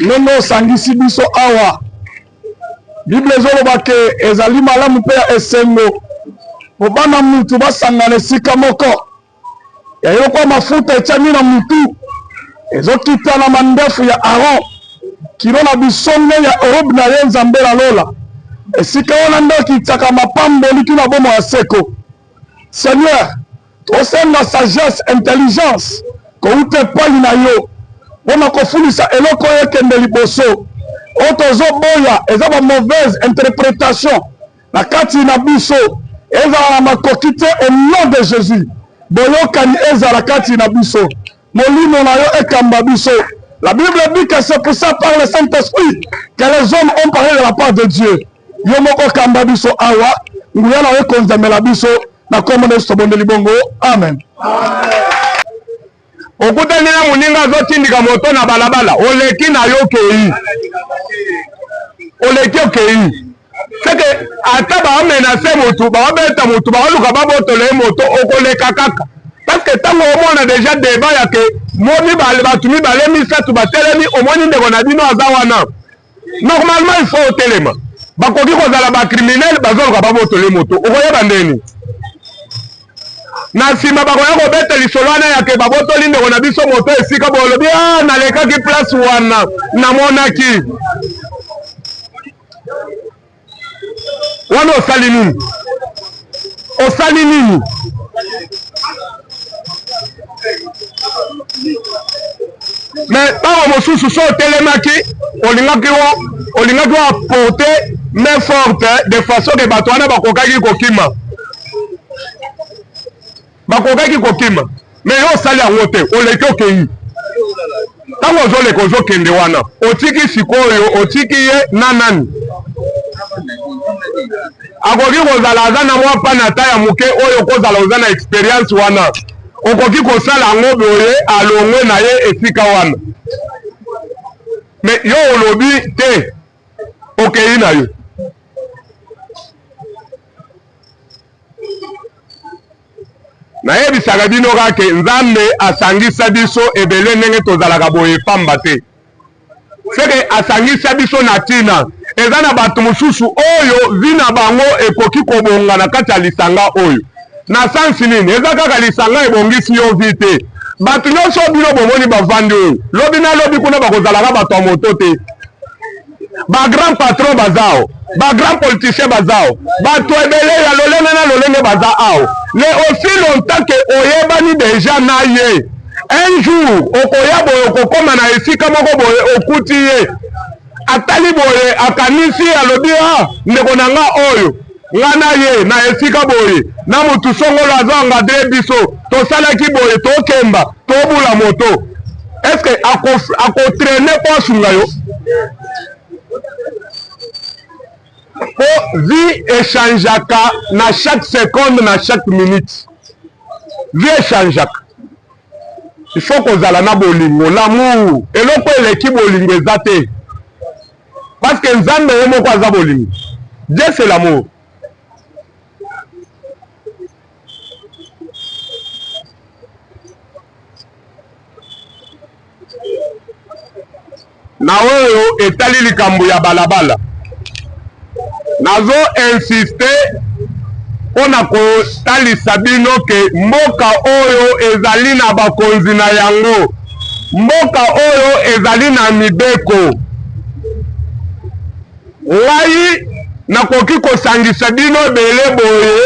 nono sangisi biso awa Bible ezoloba ke ezali malamu pe ya esengo obana mutu basangana esika moko yayokwa mafuta etiami na mutu ezokita na mandefu ya Aaron kilo na bisonge ya robe na ye Nzambe lola esika wana nde okitaka mapamboli kino bomo ya seko. Seigneur, tosenga sagesse, intelligence kouta epai na yo mpona kofundisa eloko oyo ekende liboso oyo tozoboya eza ba mauvaise interprétation na kati na biso ezala na makoki te au nom de Jésus. Boyokani ezala kati na biso molimo na yo ekamba biso. La Bible dit que c'est pour ça par le Saint-Esprit que les hommes ont parlé de la part de Dieu. Yo moko kamba biso awa nguya na yo konzamela biso na kombo na Yesu bonde libongo. Amen. Okutani na muninga azotindika moto na balabala oleki na yo kei oleki okei seke ata bamenase mutu babeta mutu baluka babotole moto okoleka kaka parce que tango omona déjà débat ya ke momi bale batu mibale misatu batelemi omoni ndeko na bino aza wana normalement il faut otelema bakoki kozala bacriminel bazoluka babotole moto okoyeba ndeni na nsima bakoya kobeta lisolo wana yake babotoli ndeko na biso moto esika bolobi nalekaki place wana namonaki wana osali nini osali nini mais ntango mosusu so otelemaki olingaki apporter main forte de façon que bato wana bakokaki kokima mais yo osali yango te oleki okei ntango ozoleka ozokende wana otiki sikoyo otiki ye na nani akoki kozala aza na mwa pana ata ya moke oyo kozala oza na experience wana okoki kosala yango boye alongwe na ye esika wana mais yo olobi te okei na yo nayebisaka bino kaka Nzambe asangisa biso ebele ndenge tozalaka boye pamba te seke asangisa biso na tina eza na bato mosusu oyo vina bango ekoki kobonga na kati ya lisanga oyo na sansi nini eza kaka lisanga ebongisi yo vi te bato nyonso bino bomoni bavandi oyo lobi na lobi kuna bakozalaka bato ya moto te bagrand patron bazao bagrand politicien bazao bato ebele ya lolenge na lolenge baza ao mais aussi longtemps que oyebani déjà na ye un jour okoya boye okokoma na esika moko boye okuti ye atali boye akanisi alobi ndeko na nga oyo nga na ye na esika boye na mutu songolo azongadre biso tosalaki boye tokemba tobula moto est-ce que akotraine po asunga yo po vie échangeaka na chaque seconde na chaque minute vie échangeaka il faut kozala na bolingo l'amour eloko eleki bolingo eza te parce que Nzambe ye moko aza bolingo. Dieu c'est l'amour. Na oyo etali likambo ya balabala nazo insister mpona kotalisa bino ke mboka oyo ezali na bakonzi na yango, mboka oyo ezali na mibeko. Ngai nakoki kosangisa bino bele boye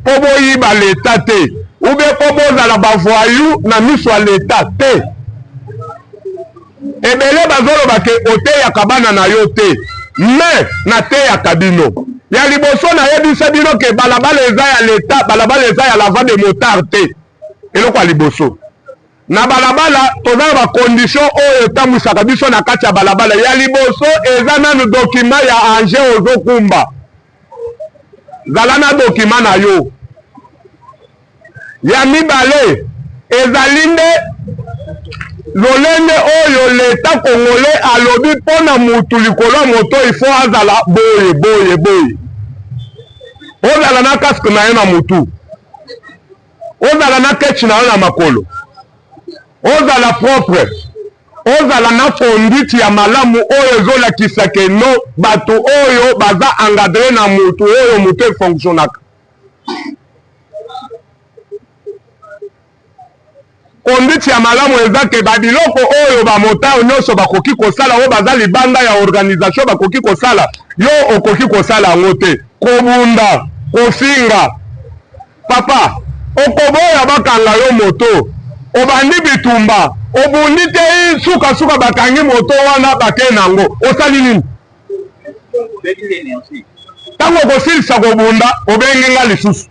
po boyiba leta te ube po bozala bavoyu na miso ya leta te. Ebele bazoloba ke oteyaka bana na yo te me nateyaka bino. Ya liboso na yebisa bino ke balabala eza ya leta, balabala eza ya lava de motard te. Eloko ya liboso na balabala tozala ba condition oyo etambwisaka biso na kati ya balabala. Ya liboso eza nanu dokima ya anje ozokumba, zala na dokima na yo. Ya mibale ezali nde lolenge oyo leta kongole alobi pona mutu likolo moto ifo azala boye boye boye. Ozala na casque na ye na mutu, ozala na ketch na yo na makolo, ozala propre, ozala na conduite ya malamu oyo ezolakisa ke no bato oyo baza encadré na mutu oyo mutu efonctionnaka. Conduite ya malamu eza ke babiloko oyo bamotao nyonso bakoki kosala oyo baza libanda ya organisation bakoki kosala yo okoki kosala yango te. Kobunda, kofinga, papa okoboya bakanga yo moto obandi bitumba obundi te suka bakangi moto wana bake nango osali nini? Tango kosilisa kobunda obengi nga lisusu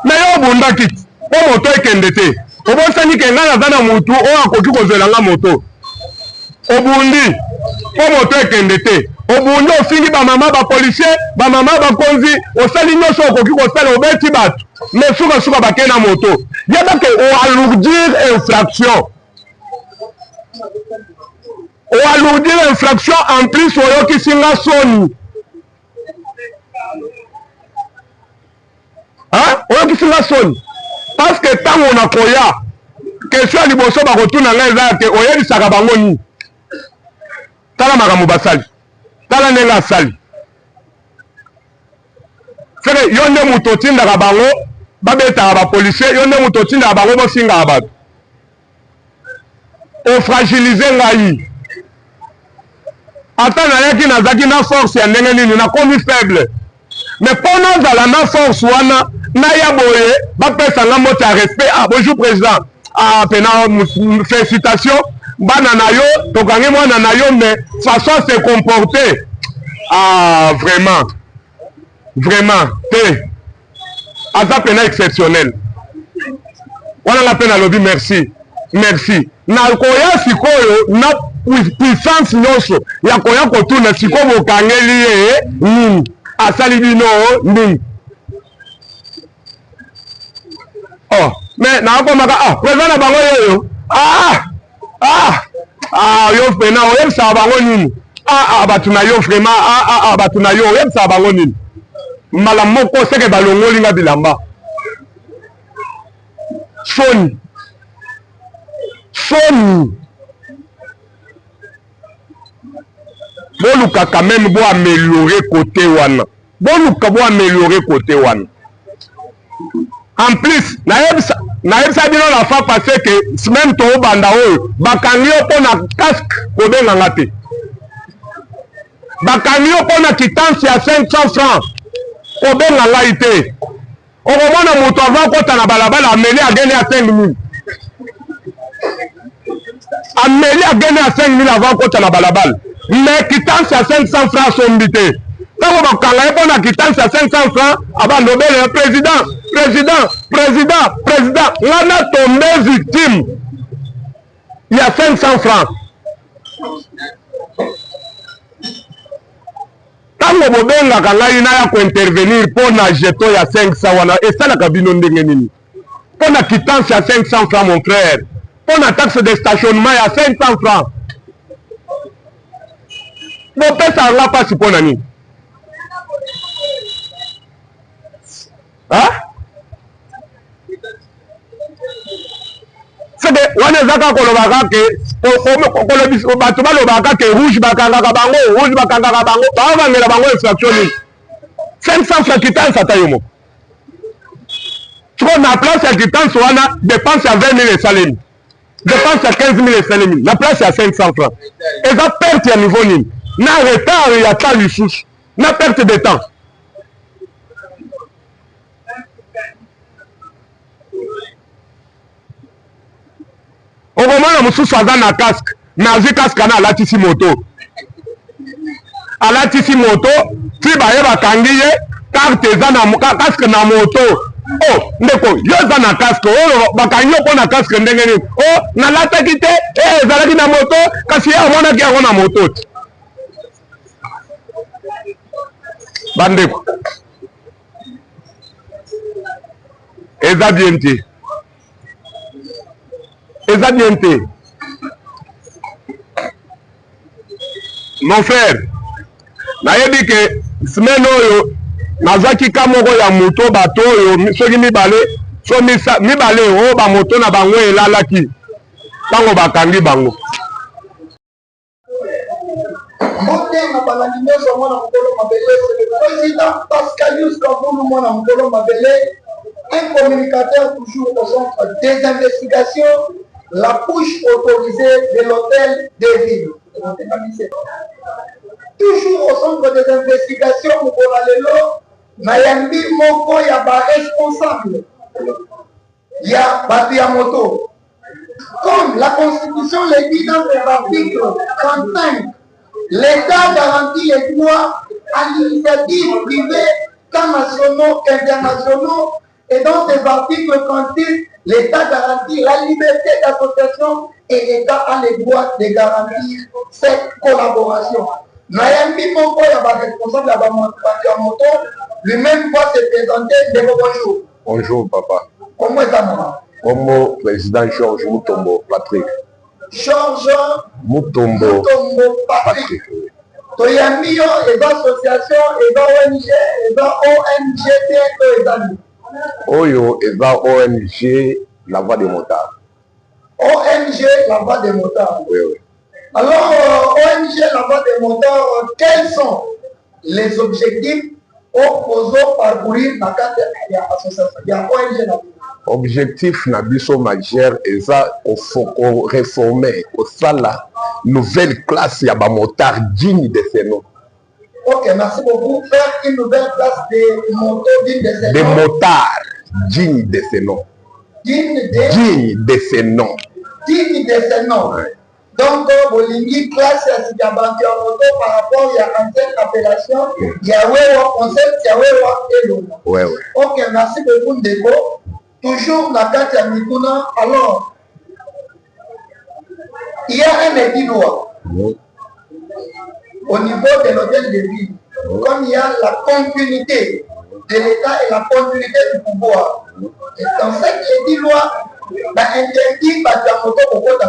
me yo obunda kiti po moto ekende te obosani ke nga naza na motu oyo akoki kozwela nga moto obundi po moto ekende te obundi ofingi bamama bapolisier bamama bakonzi osali nyonso okoki kosala obeti bato me suka bake na moto yebake oalourdir infraction en plus oyokisi nga soni oyokisi nga soni parce que ntango nakoya question ya liboso bakotuna ngai eza yake oyebisaka bango nini? Tala makambo basali, tala ndenge asali. Feke yo nde mutu otindaka bango babetaka bapolisier, yo nde mutu otindaka bango bosingaka bato. Ofragilize ngai. Ata nayaki nazaki na force ya ndenge nini nakomi faible. Mais mpo nazala na force wana naya boye bapesanga mbote ya respect. Bonjour président, pena félicitations bana na yo tokangi mwana na yo mais façon se comporter vraiment te aza pena exceptionnel wana nga pena lobi merci nakoya sikoyo na puissance nyonso ya koya kotuna sikoyo bokangeli ye nini asali bino nini. Mais nakomaka président na bango yeyo yo pena oyebisaka bango nini? Bato na yo vraiment bato na yo oyebisaka bango nini? Mbala moko seke balongoli nga bilamba soni boluka quand même bo améliorer côté wana en plus nayebisa bino la fois passé que même to banda oyo bakangi yo mpona casque kobenganga te bakangi yo mpona quittance ya 500 francs kobenga ngai te. Okomona moto ava kota na balabala ameli agene ya 5000 ava kota na balabala mais quittance ya 500 francs sombi te. Tango bakanga ye mpona quittance ya 500 francs abandobele président nga na tombe victime ya 500 francs. Tango bobengaka ngai naya kointervenir mpona jeton ya 500 wana esalaka bino ndenge nini? Mpona quittance ya 500 francs mon frère, mpona taxe de stationnement ya 500 francs bopesaka nga mpasi mpona nini? seke wana ezaka kolobaka ke bato balobaka ke rouge bakangaka bango baovangela bango infraction nini? 500 francs quittance ata yo moko siko na place ya quittance wana dépense ya 20 000 esalemi, dépense ya 15 000 esalemi na place ya 500 francs eza perte ya niveau nini? Na retard ya temps lisusu na perte de temps. Okomona mosusu aza na casque nazwi casque ana alatisi moto ti baye bakangi ye carte eza na casque na moto. Ndeko yo eza na casque oyo bakangi yo mpona casque ndenge nini? Nalataki te ezalaki na moto kasi ye amonaki yango na moto te. Bandeko eza bien te mon frère, nayebi ke semaine oyo nazwaki ka moko ya moto bato oyo soki mibale oyo bamoto na bango elalaki tango bakangi bango. Président Pascalius Kaboulou un communicateur toujours au centre des investigations, la couche autorisée de l'hôtel des villes. Toujours au centre des investigations, Mayambi Moko Yaba responsable. Ya Batiamoto. Comme la Constitution le dit dans l'article 35, l'État garantit les droits à l'initiative privée, tant nationaux qu'internationaux, et dans ces articles 36, l'État garantit la liberté d'association et l'État a le droit de garantir cette collaboration. Mayambi Moko Yaba responsable à Batiamoto, lui-même va se présenter. Bonjour. Bonjour papa. Comment est-ce maman? Comme président Georges Mutombo Patrick. Georges Mutombo Patrick. Toyamio et l'association et ONG et ONG Oyo et ONG La Voix des Motards. ONG La Voix des Motards. Oui, oui. Alors, ONG La Voix des Motards, quels sont les objectifs opposés parcourir dans la carte de l'association? Il y a ONG La Voix. Objectif Nabiso majeur est ça au réformer au la nouvelle classe ya ba motard digne de ces noms. Ok, merci beaucoup. Faire une nouvelle classe de motos digne de ces noms. Des motards dignes de ces noms. Digne de ces noms. Digne de ces noms. Ouais. Donc, Bolingi classe à Sigabanti en moto par rapport à l'ancienne appellation Yahweh concept Yahweh et l'homme. Ouais, ouais. Ok, merci beaucoup Ndeko. Toujours la carte à Mikuna, alors, il y a un édit loi au niveau de l'hôtel de ville, comme il y a la continuité de l'État et la continuité du pouvoir. Et dans cette édit loi, interdit la moto au côté.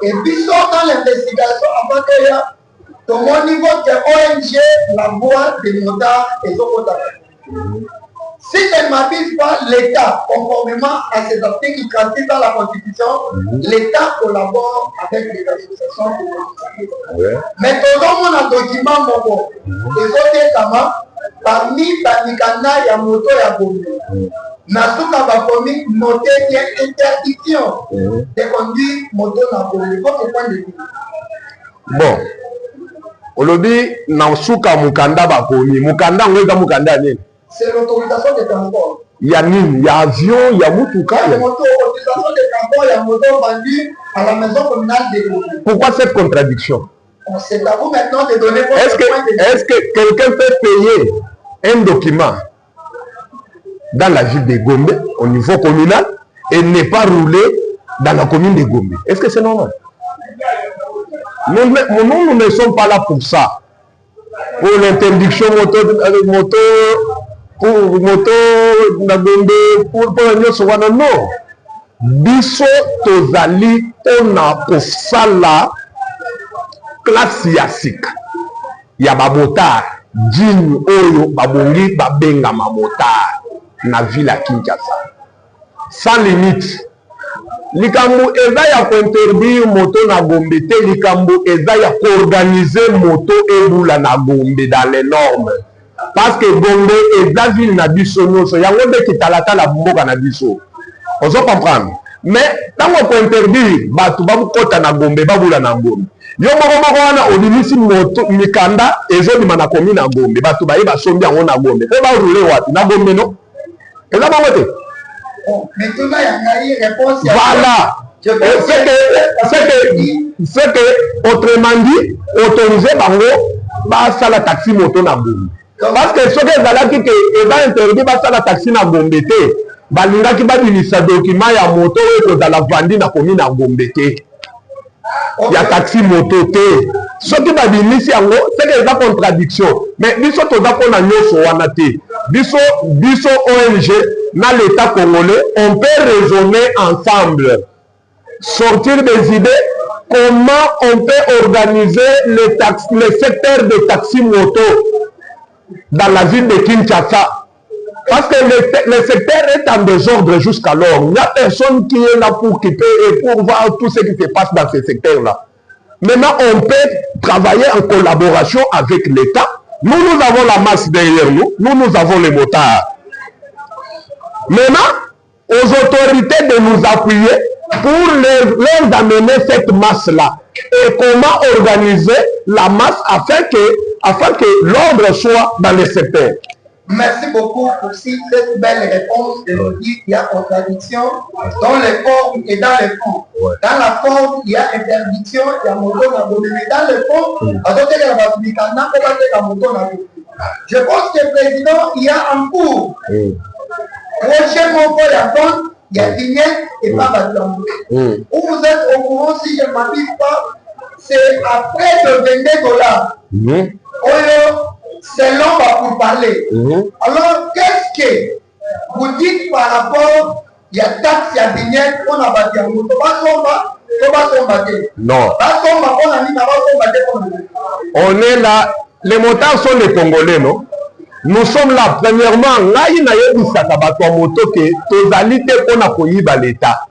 Et puis, dans l'investigation, avant qu'il y a, au niveau de ONG, la voix des motards et au côté. Si je ne m'abuse pas, l'État, conformément à ces articles qui transcrivent dans la Constitution, l'État collabore avec les associations de l'État. Mais tout le monde a un document, les autres parmi les Mikana, Yamoto, Yabomi. Nasuka Bakomi, noté qu'il y a interdiction de conduire moto Nabomi. Votre point de vue? Bon, aujourd'hui, Nasuka Mukanda Bakomi, Mukanda, on est Mukanda. C'est l'autorisation de transport. Il y a mine, il y a avion, il y a moutouka. Il y a l'autorisation de transport, il y a moto vendu à la maison communale de Gombe. Pourquoi cette contradiction? C'est à vous maintenant de donner votre point de vue. Est-ce que quelqu'un peut payer un document dans la ville de Gombe, au niveau communal, et ne pas rouler dans la commune de Gombe? Est-ce que c'est normal? Nous ne sommes pas là pour ça. Pour l'interdiction moto, pour moto na Gombe, pour non. Biso tozali ona kosala classe ya sika ya babotard digne oyo babongi babenga mamotard na ville ya Kinshasa sans limite. Likambo eza ya kointerdire moto na Gombe te, likambo eza ya koorganiser moto ebula na Gombe dans les normes. Parce que Gombe eza ville na biso nyonso, yango nde kitalatala mboka na biso. Ozo comprendre? Mais tango kointerdire bato bakota na Gombe babula na Gombe, yo moko wana odimisi moto mikanda ezobima na commune na Gombe, bato baye basombi yango na Gombe pe baroule wapi na Gombe no? Eza bongo te? Maintenant, il y a une réponse. Voilà. C'est que, autrement dit, autoriser bango, bah ça la taxi moto na Gombe. Parce que ce que zalaki que eza interdit bah ça la taxi na Gombe te, balinga ki ba binisa document ya moto et dans la vandi na commune na Gombe te. Ya taxi moto te. Ce qui va binisi yango, c'est que eza contradiction. Mais biso toza pona nyoso wana te. Biso ONG dans l'État congolais, on peut raisonner ensemble, sortir des idées, comment on peut organiser le secteur de taxi moto dans la ville de Kinshasa. Parce que le secteur est en désordre jusqu'alors. Il n'y a personne qui est là pour voir tout ce qui se passe dans ce secteur-là. Maintenant, on peut travailler en collaboration avec l'État. Nous avons la masse derrière nous. Nous avons les motards. Maintenant, aux autorités de nous appuyer pour leur amener cette masse-là. Et comment organiser la masse afin que l'ordre soit dans le secteur. Merci beaucoup pour cette belle réponse de nous dire qu'il y a contradiction dans les formes et dans les fonds. Dans la forme, il y a interdiction, il y a moto na bomi. Mais dans le fond, je pense que le président, il y a un cours. Prochainement, pour la vente, il y a vignette et pas bâtiment. Où vous êtes au courant, si je ne m'abuse pas, c'est après de $22. C'est long pour parler. Alors, qu'est-ce que vous dites par rapport, il y a taxe, il y a vignette, on a bâti un moto, non. On est là, les motards sont les Congolais, non? Nous sommes là, premièrement, ngai na yebisaka bato moto ke tozali te pona koyiba l'État.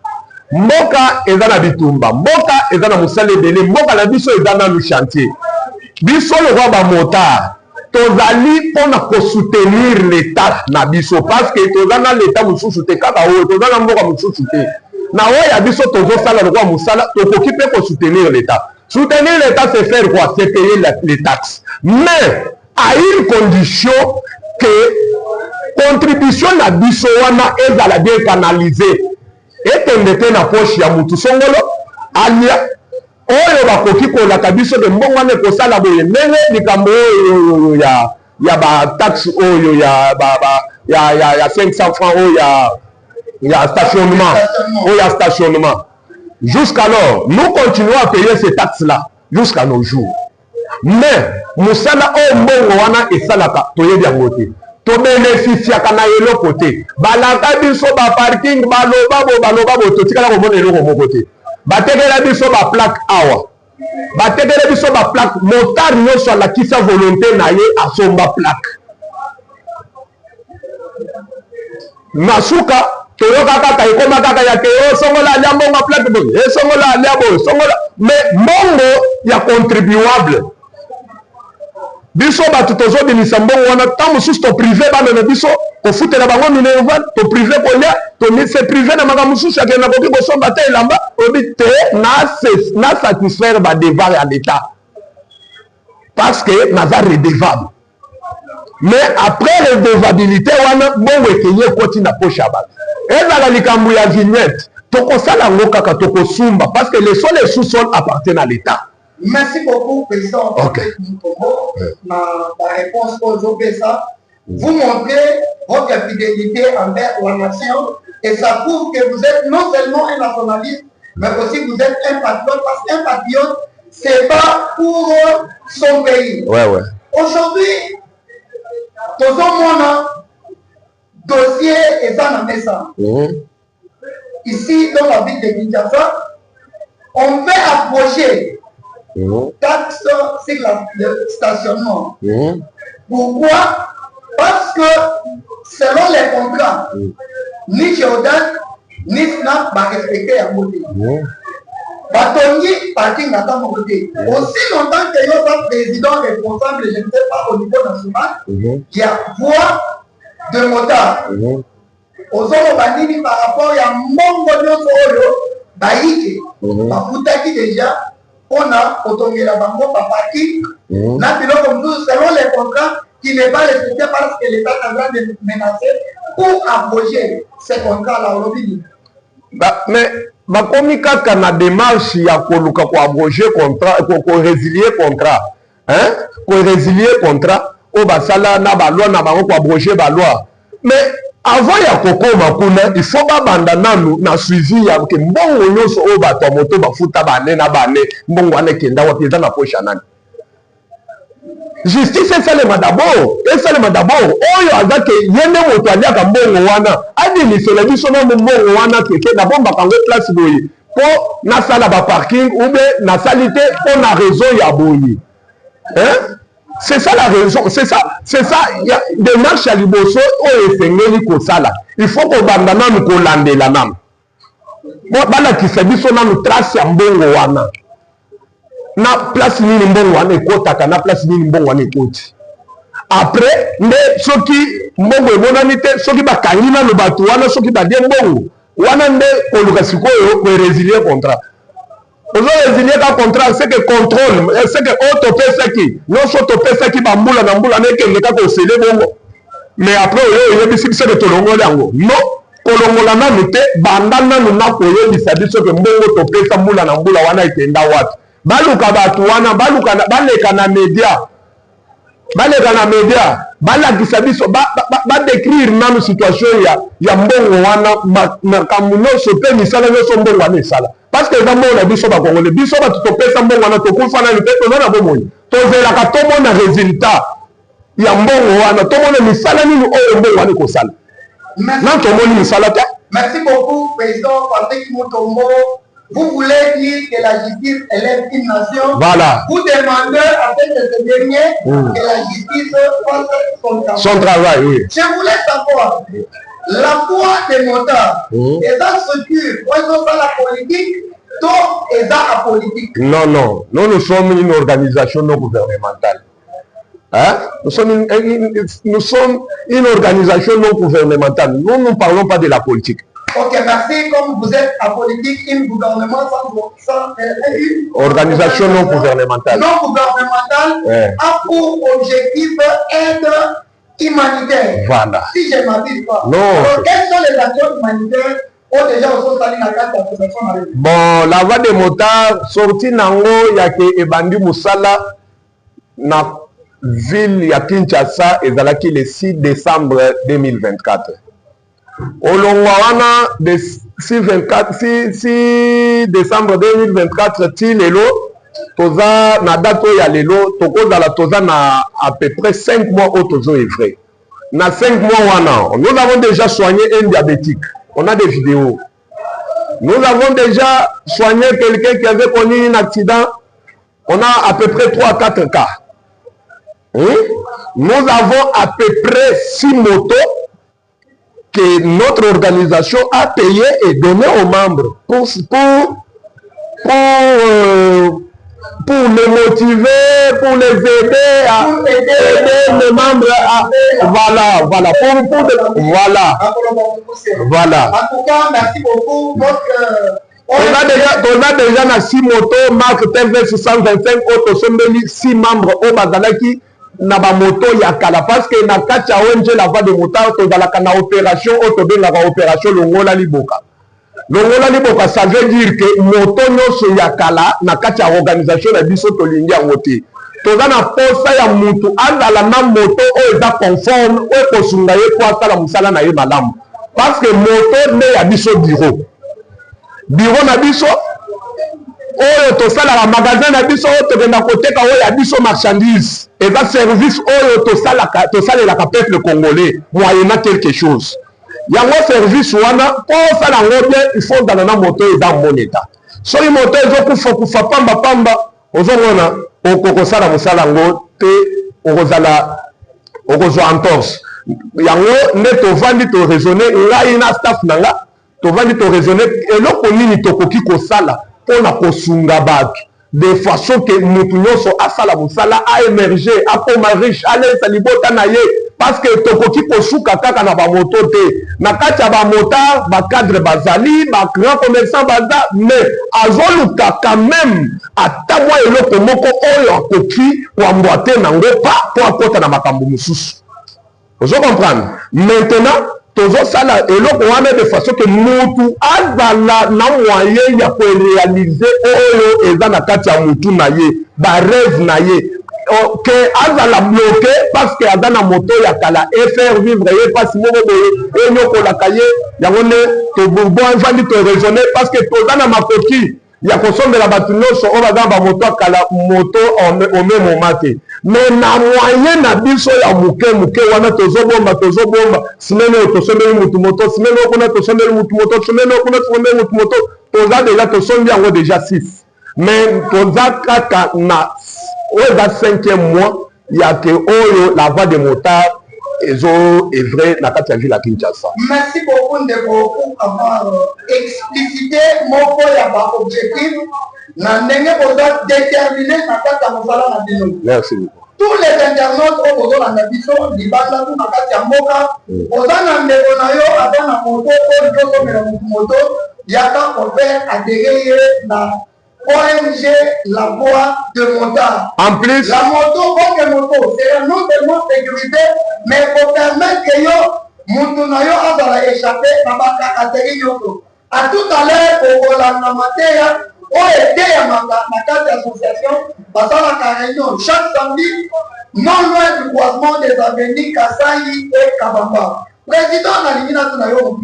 Mboka ezana bitumba, mboka ezana musale dele, mboka na biso ezana le chantier. Biso le roi ba motard. Tozali pona ko soutenir l'État na biso parce que tozana l'État mususu te kaka oyo tozana mboka mususu te. Na oya biso tozo sala le roi musala tokoki pe ko soutenir l'État. Soutenir l'État c'est faire quoi? C'est payer les taxes. Mais à une condition que contribution na biso wana ezala bien canalisée. Etendete na poche ya mutu songolo alia oyo bakoki kolaka biso de mbongo wana ekosala boye ndenge likambo oyo ya ba taxe oyo ya 500 francs oyo ya stationnement. Jusqu'alors, nous continuons à payer ces taxes-là jusqu'à nos jours. Mais musala o mbongo wana esalaka toyebi yango te. To bénéficiaka na eloko te. Balaka biso ba parking baloba bo totikala komona eloko moko te. Batekela biso ba plaque awa. Batekela biso ba plaque motard nyonso alakisa volonté na ye asomba plaque. Masuka toyoka kaka ekoma kaka ya te songola alia mbongo plaque bo. Songola alia bo songola. Mais mbongo ya contribuable. Biso batu tozo binisa mbongo wana ta mususu to privé bana na biso ko futela bango minerval to privé ko lia to ni se privé na maka mususu ya na koki ko somba te elamba obite na satisfaire ba devoir à l'État parce que naza redevable. Mais après redevabilité wana bongo ekenye koti na poche ya bato ezala likambo ya vignette to kosala ngo kaka to kosumba parce que les sous-sols appartiennent à l'État. Merci beaucoup, Président. Okay. Ma réponse aujourd'hui, ça, vous montrez votre fidélité envers la nation et ça prouve que vous êtes non seulement un nationaliste, mais aussi vous êtes un patriote parce qu'un patriote, c'est pas pour son pays. Ouais. Aujourd'hui, dans un dossier est en message. Ici, dans la ville de Kinshasa, on fait approcher taxe sur le stationnement. Pourquoi? Parce que selon les contrats, ni Jordan, ni SNAP va respecter la beauté. Batongi parking dans mon côté. Aussi longtemps que le président responsable, je ne sais pas au niveau national, il y a voie de motard. Aux autres bandits par rapport à mon gouvernement, Baïki, Bafoutaki déjà. On a autorisé la banque par parking. Selon les contrats qui n'est pas respecté parce que l'État est en train de menacer pour abroger ces contrats-là. Mais bakomi kaka na démarche ya koluka ko abroger contrat ko résilier contrat ko résilier contrat o basala na ba loi na bango ko abroger ba loi. Mais avant ya kokoma kuna il faut ba banda nanu na suivi ya ke mbongo nyonso o bato moto bafuta bane na bane mbongo ane kenda wa pesa na poche nani. Justice esalema d'abord oyo azake yende moto aliaka mbongo wana adilisela biso na mbongo wana keke d'abord bakango place boye po nasala ba parking ou bien nasalite po na réseau ya boye C'est ça la raison, c'est ça, il y a des marches à Liboso, il faut qu'on bandana nous kolande la nam. Bon, bala qui fait biso na nous trace ya mbongo wana. Na place ni mbongo wana ekota na place ni mbongo wana ekoti. Après, nde soki mbongo emonani te, soki bakangi na lo batu wana soki badie mbongo, wana nde koluka sikoyo ko résilier contrat. Aujourd'hui, résilier un contrat, c'est que contrôle, c'est que autopesa qui, non seulement autopesa qui va mboula na mboula n'est que le cas qu'on s'est bon. Mais après, il y a des c'est que tolongo lango. Non, kolongo la na mite, bandana nous na koye bisabi so que mbongo autopesa mboula na mboula wana itenda wat. Baluka batu wana, baluka baleka na media. Baleka na media, balakisa biso ba décrire nanu situation ya mbongo wana makamuno sope misala nyoso mbongo wana esala. Parce que dans mon avis, on a dit que résultat. Il y a un bon merci beaucoup, Président Patrick Mutombo. Vous voulez dire que la justice élève une nation. Voilà. Vous demandez à ce dernier que la justice fasse son travail. Son travail, oui. Je voulais savoir. La voix des motards, et dans ce structure, dans la politique, tout est dans la politique. Non, non. Nous sommes une organisation non gouvernementale. Hein? Nous sommes une organisation non gouvernementale. Nous ne parlons pas de la politique. Ok, merci. Comme vous êtes en politique, un gouvernement sans une organisation non gouvernementale. Non gouvernementale a pour objectif aide humanitaire. Voilà. Si je ne m'abuse pas. Non. Alors, quelles sont les actions humanitaires déjà au sein de la carte d'association? Bon, la voie des motards, sorti nango, il y a que Ebandi Moussala, na ville ya Kinshasa, et zalaki le 6 décembre 2024. Au Longwana, de 6 décembre 2024, ti lelo, toza na dato ya lelo, toko zala toza na à peu près 5 mois au tozo effrayé. Na 5 mois wana, nous avons déjà soigné un diabétique. On a des vidéos. Nous avons déjà soigné quelqu'un qui avait connu un accident. On a à peu près 3-4 cas. Nous avons à peu près 6 motos que notre organisation a payé et donné aux membres pour les motiver, pour les aider à aider les membres à voilà. En tout cas, merci beaucoup. Donc, on a déjà na 6 motos, marque TV 625 auto sombeli 6 membres au Bazalaki na ba moto ya kala parce que na kacha ONG la voie de motards to dalaka na opération auto benga opération Longola Liboka. Longola Liboka, ça veut dire que moto nyonso ya kala na kacha organisation na biso to lingi yango te. Toza na posa ya mutu azala na moto o eza conforme o kosunga ye kwa sala musala na ye malamu. Parce que moto ne ya biso bureau na biso oyo tosala la magasin na biso oyo tokenda koteka oyo ya biso marchandise eza service oyo tosalelaka peuple congolais moyennant quelque chose. Yango service wana po osala yango bien il faut ozala na moto eza mon état. Soki moto ezokufa pamba ozomona okokosala mosala yango te okozwa entorse. Yango nde tovandi toraisonne ngai na staff na nga tovandi toraisonne eloko nini tokoki kosala mpona kosunga bato de façon que mutu nyonso asala mosala aémerger akoma riche alesa libota na ye parce que tokoki kosuka kaka na bamoto te na kati ya bamotard bacadre bazali bagrand commerçant baza mais azoluka quand même ata mwa eloko moko oyo akoki koambwa te nango pa mpo akota na makambo mosusu. Ozo comprendre maintenant tozosala eloko wana de façon que mutu azala na moyen ya korealize oyo eza na kati ya mutu na ye barêve na ye ke azala bloqué parce que aza na moto ya kala et faire vivre ye pasi moko boye enyokolaka ye yango nde tobonfandi toraisonne parce que toza na makoki ya kosombela bato nyonso oyo baza na bamoto akala moto ome moma te mais na moyen na biso ya moke wana tozobomba simene oyo tosombeli mutu moto simene oyo kuna tosombeli mutu moto simene oyo kuna tosombeli mutu moto toza deja tosombi yango deja 6 mais toza kaka na oyo eza 5e mois ya ke oyo la voie de motard ezo œuvrer na kati ya ville ya Kinshasa. Merci beaucoup Ndeko pour avoir explicité mon point ya ba objectif na ndenge boza déterminé na kati ya mosala na bino. Merci beaucoup. Tous les internautes au bozo na biso libanda tu na kati ya mboka boza na ndeko na yo aza na moto oyo tozomela moto yaka ouvert adhérer na ONG La Voie de Motard. En plus, la moto, c'est non seulement sécurité, mais pour permettre que yo, Moutunayo a échappé à ma catégorie. À tout à l'heure, pour la matière, on était à ma carte d'association, parce que la réunion chaque samedi, non loin du croisement des avenues Kasaï et Kabamba. Président de l'Union,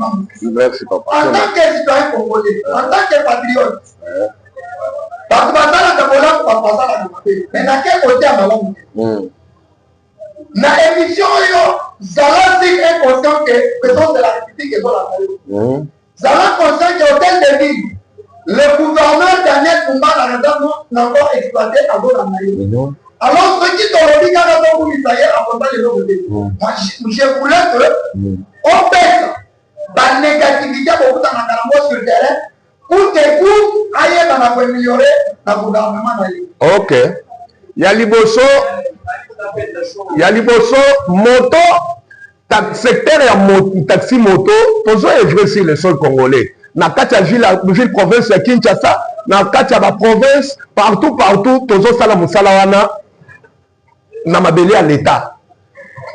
merci papa. En tant que citoyen congolais, en tant que patriote, parce que mais dans quel côté à ma na émission yo Zala est conscient que président de la République est dans la Zala conscient que hôtel de ville le gouverneur Daniel Koumba n'a encore exploité à Gola. Alors ceux qui t'ont dit qu'à pour l'Israël à propos de l'autre moi je voulais que on pèse la négativité beaucoup dans la sur le terrain pour que vous ayez dans améliorer le gouvernement. Ok. Yaliboso moto secteur ya taxi moto tozo œuvrer sur le sol congolais. Na kati ya ville province ya Kinshasa, na kati ya ba province partout tozo sala musala wana na mabele ya l'état.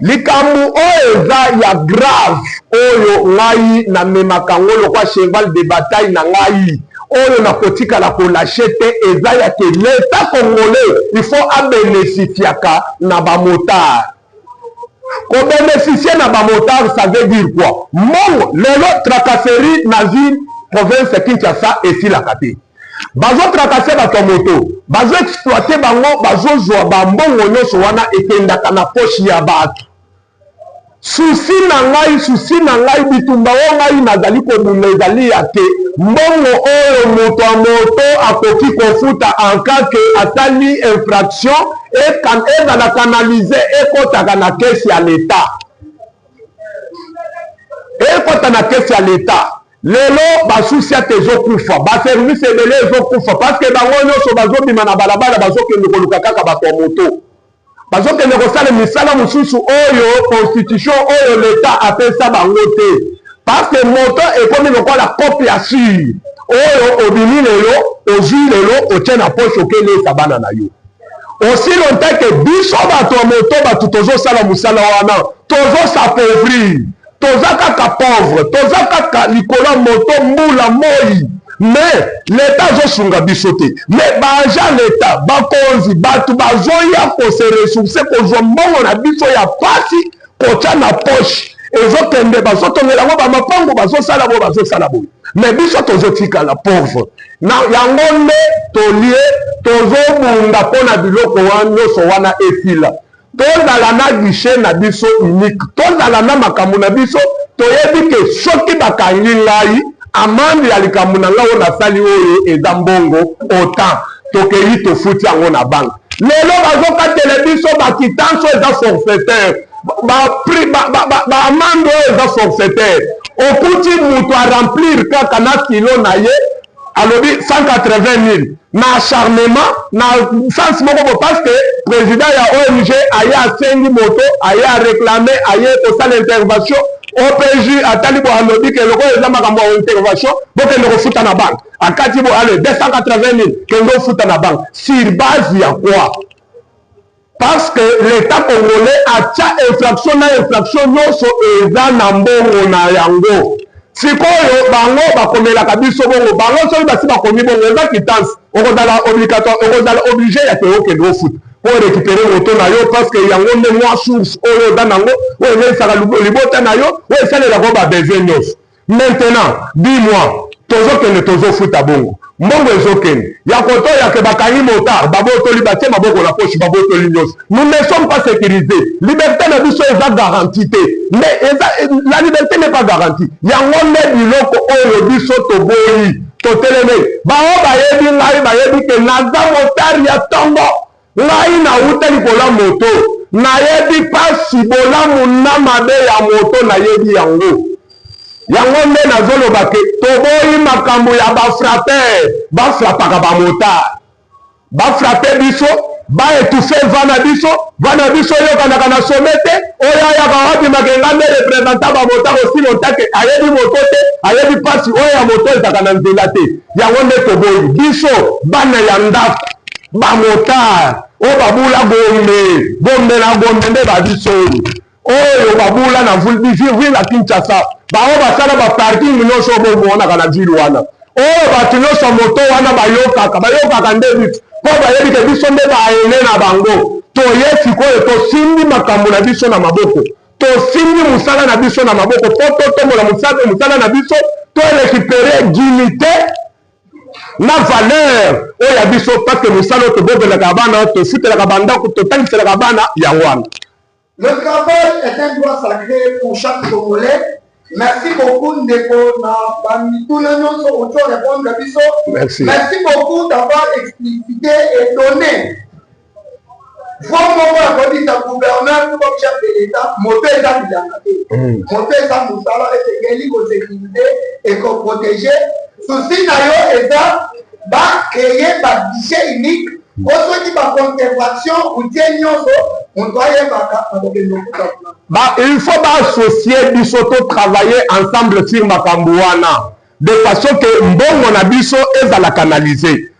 Likambu oyo eza ya grave oyo ngai na memakango lokwa cheval de bataille na ngai oyo na kotika la kolashe te eza ya ke l'état congolais il faut abénéficiaka na ba motard. Ko bénéficier na ba motard ça veut dire quoi? Mon lelo tracasserie na ville province Kinshasa esilaka te. Bazo tracasser bato moto, bazo exploiter bango, bazo zwa bambongo nyonso wana ekendaka na poche ya bato. Susi na ngai bitumba o ngai nazali kobunda ezali ya te mbongo oyo moto a moto akoki kofuta en cas que atali infraction ezala canaliser ekotaka na kesi ya l'état. Ekota na kesi ya l'état. Lelo basusi ate ezokufa baservice ebele ezokufa parce que bango nyonso bazobima na balabala bazokende koluka kaka bato ya moto bazokende kosala misala mosusu oyo constitution oyo l'état apesa bango te parce que moto ekomi lokola kopi ya sure oyo obimi lelo ozwi lelo otie na poche okelesa bana na yo aussi longtemps que biso bato ya moto bato tozosala mosala wana tozosappauvrir toza kaka pauvre toza kaka likolo moto mbula moi mais l'état azosunga biso te mais baagent l'état bakonzi bato bazoya kose ressource kozwa mbongo na biso ya pasi kotia na poche ezokende bazotongela yango bamapango bazosala boye mais biso tozotikala pauvre na yango nde tolie tozobunda mpona biloko nyonso wana esila tozala na guichet na biso unique tozala na makambo na biso toyebi ke soki bakangi ngai amande ya likambo na ngai oyo nasali oyo eza mbongo autant tokei tofuti yango na banke lelo bazokatela biso bakitanso eza forfaitaire baamande oyo eza forfaitaire okuti moto aremplir kaka na kilo na ye alobi 180 000 na acharnement na sens moko bo parce que président ya ONG aye asengi moto aye aréclame aye kosala intervention OPJ atali bo alobi ke loko eza makambo ya intervention bokende kofuta na banque akati bo ale 280 000 kende kofuta na banque sur base ya quoi? Parce que l'état congolais atia infraction na infraction nyonso eza na mbongo na yango sikoyo bango bakomelaka biso bongo bango soki basi bakomi bongo eza quittance okozala obligatoire okozala obligé ya ke okende ofuta po récupérer moto na yo parce que yango nde mwa source oyo oza nango oyo ezelisaka libota na yo oyo esalelaka babesoin nyonso. Maintenant dis-moi tozokende tozofuta bongo mbongo ezokende ya kotoyake bakangi motard babotoli batie maboko na poche babotoli nyonso nous ne sommes pas sécurisés liberté na biso eza garantie te mais la liberté n'est pas garantie yango nde biloko oyo biso toboyi toteleme bango bayebi ngai bayebi ke naza motard ya ntongo ngai nauta likola moto nayebi pasi bolamu na mabe ya moto nayebi yango nde nazoloba ke toboyi makambo ya bafrater bafrapaka bamotare bafrape biso baetufe vana biso yokanaka na some te oyo ayaka wabimaka nga nde representant bamotare osilotake ayebi moto te ayebi pasi oyo ya moto ezaka na nzela te yango nde toboyi biso bana ya ndako bamotare oyo babula gombe na gombe nde babiso oyo babula na ville ya Kinshasa bango basala baparking nyonso bomonaka na ville wana oyo bato nyonso moto wana bayokaka nde biso mpo bayebi ke biso nde baene na bango toye sikoyo tosimbi makambo na biso na maboko tosimbi mosala na biso na maboko mpo totombola mosala na biso torekipere dignité na valeur oyo ya biso parce que mosala oyo tobobelaka bana tofutelaka bandako totangiselaka bana yango wana. Le travail est un droit sacré pour chaque Congolais. Merci beaucoup, Ndeko. Merci beaucoup d'avoir explicité et donné. Vous, mon gouverneur, comme chef de l'État, monter ça, monter ça, nous allons être sécurité et protéger. Souci d'ailleurs, et ça va créer un guichet unique. Il faut associer biso travailler ensemble sur Makambouana de façon que mbongo na biso ezala canaliser.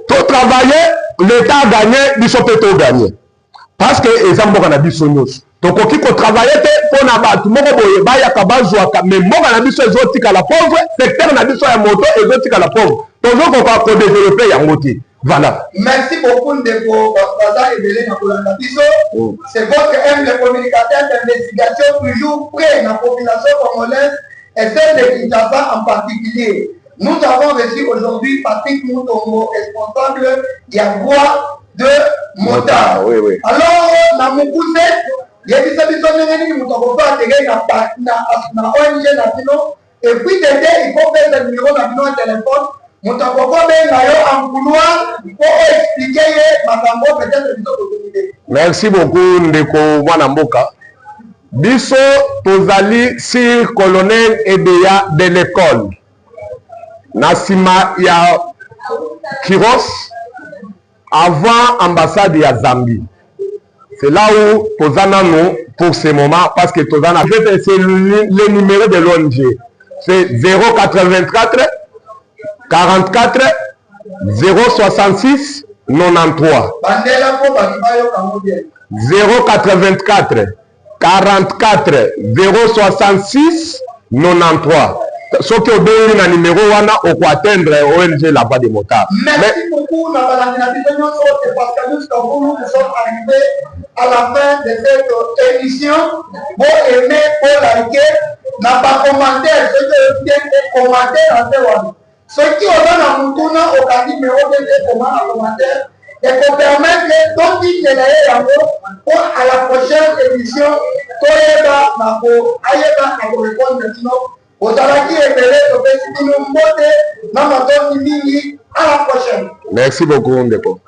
To travailler, l'État a gagné, biso peut to gagner. Parce que ezamboka na biso nyos. Donc oki ko travailler te pona batu moko boye ba ya kabazwaka mais mboka na biso ezotika la pauvre, secteur na biso ya moto ezotika la pauvre. Toujours qu'on va développer yango te. Voilà. Merci beaucoup de vos Baza et Belé Nakolanda-Biso. C'est votre humble communicateur d'investigation toujours près de la population congolaise et celle de Kinshasa en particulier. Nous avons reçu aujourd'hui Patrick Moutongo, responsable de la voie de Mota. Oui, oui. Alors, dans mon cousin, il y a des personnes qui m'ont atterri dans ONG National. Et puis, il faut faire le numéro de téléphone. Merci beaucoup Ndeko Mwanamboka. Biso tozali sir colonel Edeya de l'école. Nasima ya Kiros avant ambassade ya Zambie. C'est là où tozana nous pour ce moment parce que tozana c'est le numéro de l'ONG. C'est 084 44 066 93 084 44 066 93. Ce qui est bien le numéro on peut atteindre ONG La Voie des Motards. Merci beaucoup. Parce que nous sommes arrivés à la fin de cette émission. Bon aimer, bon liker, n'a pas commenté, ceux qui ont commenté dans ce one. Ceux qui ont dans mon au cas numéro de commentaire et pour permettre donc ils pour à la prochaine émission Toyeba Mako Ayeba à vous répondre maintenant aux Alaki et Belé au Petit Numbote dans ma zone à la prochaine. Merci beaucoup Ndeko.